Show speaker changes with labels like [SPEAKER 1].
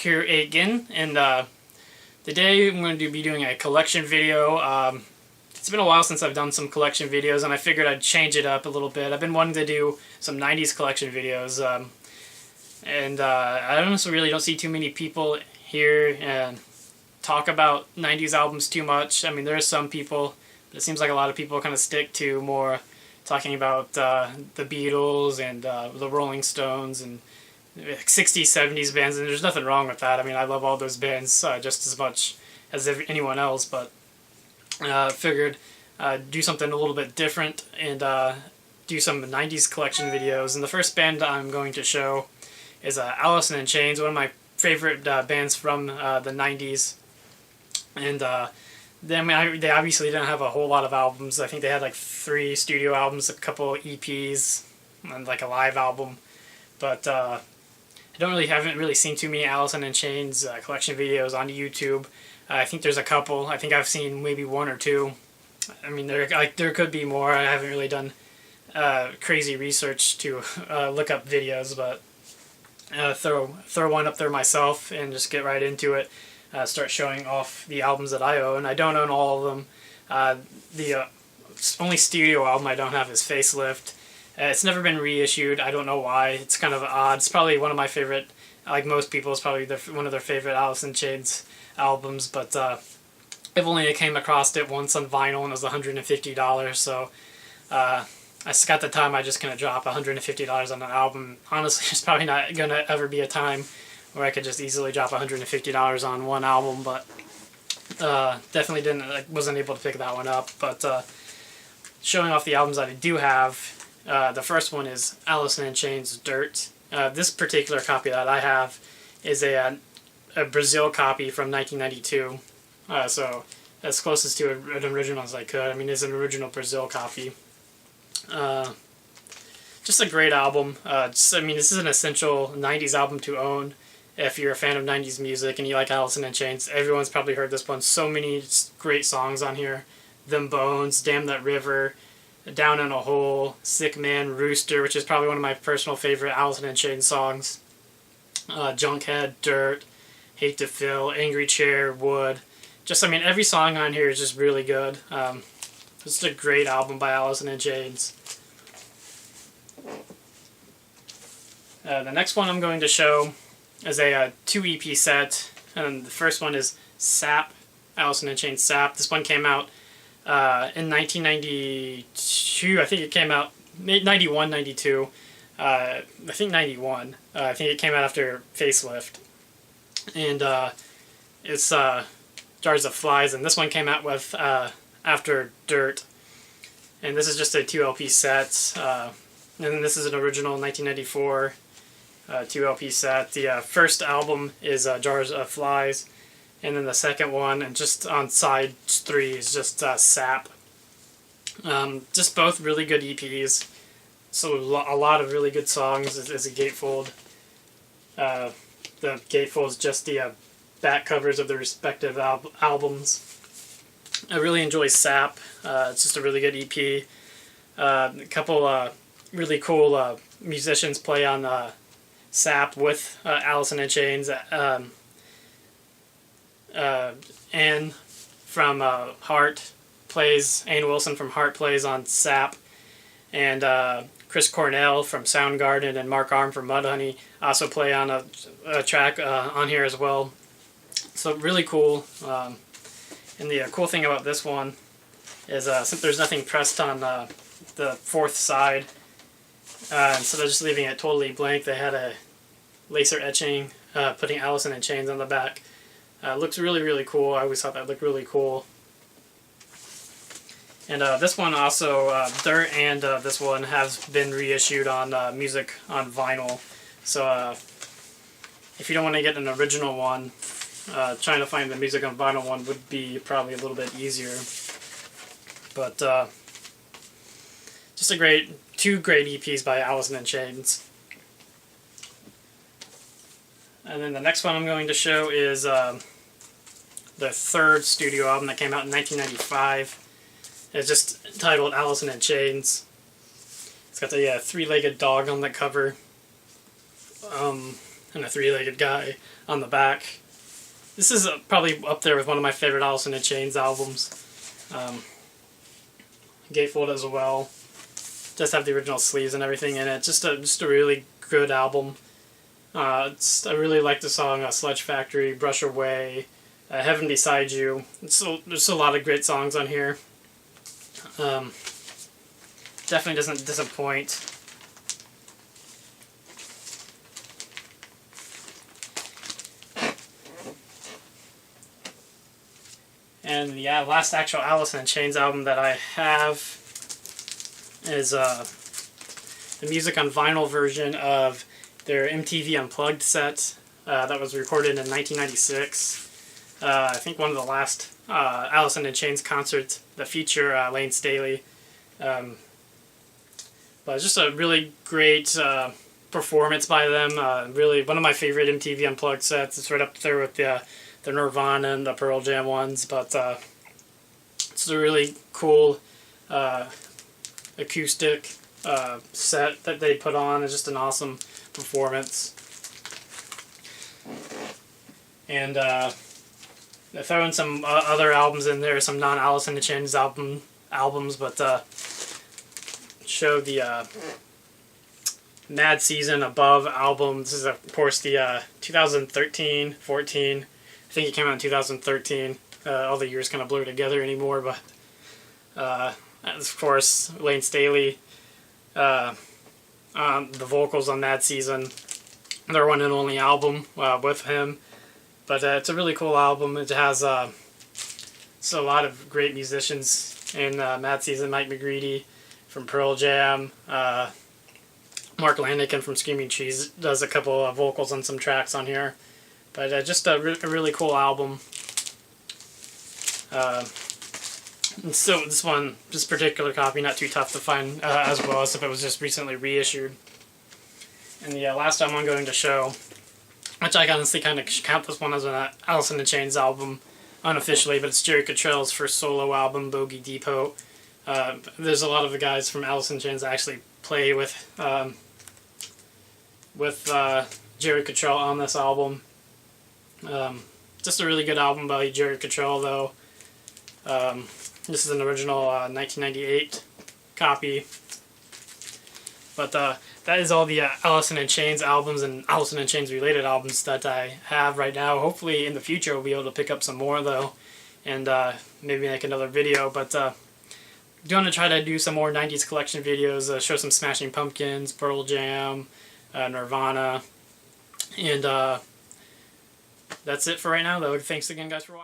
[SPEAKER 1] back here again, and today I'm going to be doing a collection video. It's been a while since I've done some collection videos, and I figured I'd change it up a little bit. I've been wanting to do some 90s collection videos, and I honestly really don't see too many people here and talk about 90s albums too much. I mean, there are some people, but it seems like a lot of people kind of stick to more talking about the Beatles and the Rolling Stones and 60s, 70s bands, and there's nothing wrong with that. I mean, I love all those bands just as much as anyone else, but figured do something a little bit different and do some 90s collection videos. And the first band I'm going to show is Alice in Chains, one of my favorite bands from the 90s. And they obviously didn't have a whole lot of albums. I think they had like 3 studio albums, a couple EPs, and like a live album. But I haven't really seen too many Alice in Chains collection videos on YouTube. I think there's a couple. I think I've seen maybe 1 or 2. I mean, there could be more. I haven't really done crazy research to look up videos, but throw one up there myself and just get right into it. Start showing off the albums that I own. I don't own all of them. The only studio album I don't have is Facelift. It's never been reissued. I don't know why. It's kind of odd. It's probably one of my favorite, like most people, it's probably one of their favorite Alice in Chains albums, but I've only came across it once on vinyl, and it was $150, so I got the time I just gonna drop $150 on an album. Honestly, there's probably not gonna ever be a time where I could just easily drop $150 on one album, but definitely wasn't able to pick that one up. But showing off the albums that I do have, the first one is Alice in Chains' Dirt. This particular copy that I have is a Brazil copy from 1992, so as closest to an original as I could. I mean, it's an original Brazil copy. Just a great album. I mean, this is an essential 90s album to own. If you're a fan of 90s music and you like Alice in Chains, everyone's probably heard this one. So many great songs on here. Them Bones, Damn That River, Down in a Hole, Sick Man, Rooster, which is probably one of my personal favorite Alice in Chains songs. Junkhead, Dirt, Hate to Fill, Angry Chair, Wood. I mean, every song on here is just really good. It's a great album by Alice in Chains. The next one I'm going to show is a 2 EP set, and the first one is Sap, Alice in Chains Sap. This one came out in 1992. I think it came out 91, 92. I think 91. I think it came out after Facelift. And it's Jars of Flies, and this one came out with after Dirt. And this is just a 2 LP set. And then this is an original 1994 2 LP set. The first album is Jars of Flies, and then the second one, and just on side 3, is just Sap. Just both really good EPs. So a lot of really good songs as a gatefold. The gatefold is just the back covers of the respective albums. I really enjoy Sap. It's just a really good EP. A couple really cool musicians play on Sap with Alice in Chains. Anne from Heart plays, Anne Wilson from Heart plays on Sap, and Chris Cornell from Soundgarden and Mark Arm from Mudhoney also play on a track on here as well. So really cool. And the cool thing about this one is since there's nothing pressed on the 4th side, instead of just leaving it totally blank, they had a laser etching putting Alice in Chains on the back. Looks really, really cool. I always thought that looked really cool. And this one also, Dirt and this one has been reissued on music on vinyl. So if you don't want to get an original one, trying to find the music on vinyl one would be probably a little bit easier. But just 2 great EPs by Alice in Chains. And then the next one I'm going to show is the 3rd studio album that came out in 1995. It's just titled Alice in Chains. It's got the 3-legged dog on the cover. and a three-legged guy on the back. This is probably up there with one of my favorite Alice in Chains albums. Gatefold as well. Just have the original sleeves and everything in it. Just a really good album. I really like the song Sludge Factory, Brush Away, Heaven Beside You. There's a lot of great songs on here. Definitely doesn't disappoint. And the last actual Alice in Chains album that I have is the music on vinyl version of their MTV Unplugged set that was recorded in 1996. I think one of the last Alice in Chains concerts that feature Lane Staley. But it's just a really great performance by them. Really one of my favorite MTV Unplugged sets. It's right up there with the Nirvana and the Pearl Jam ones, but it's a really cool acoustic set that they put on. It's just an awesome performance. And they throw in some other albums in there, some non-Alice in Chains albums, but show the Mad Season Above album. This is, of course, the 2013, 14. I think it came out in 2013. All the years kind of blur together anymore, but of course, Lane Staley, the vocals on Mad Season, their one and only album with him. But it's a really cool album. It has a lot of great musicians in Mad Season. Mike McGready from Pearl Jam, Mark Lannigan from Screaming Trees does a couple of vocals on some tracks on here. But just a really cool album. And so this particular copy, not too tough to find as well as if it was just recently reissued. And the last album I'm going to show, which I honestly kind of count this one as an Alice in Chains album unofficially, but it's Jerry Cantrell's first solo album, Bogie Depot. There's a lot of the guys from Alice in Chains that actually play with Jerry Cantrell on this album. Just a really good album by Jerry Cantrell, though. This is an original 1998 copy. But that is all the Alice in Chains albums and Alice in Chains related albums that I have right now. Hopefully in the future we'll be able to pick up some more, though, and maybe make another video. But do want to try to do some more 90s collection videos, show some Smashing Pumpkins, Pearl Jam, Nirvana, and that's it for right now, though. Thanks again, guys, for watching.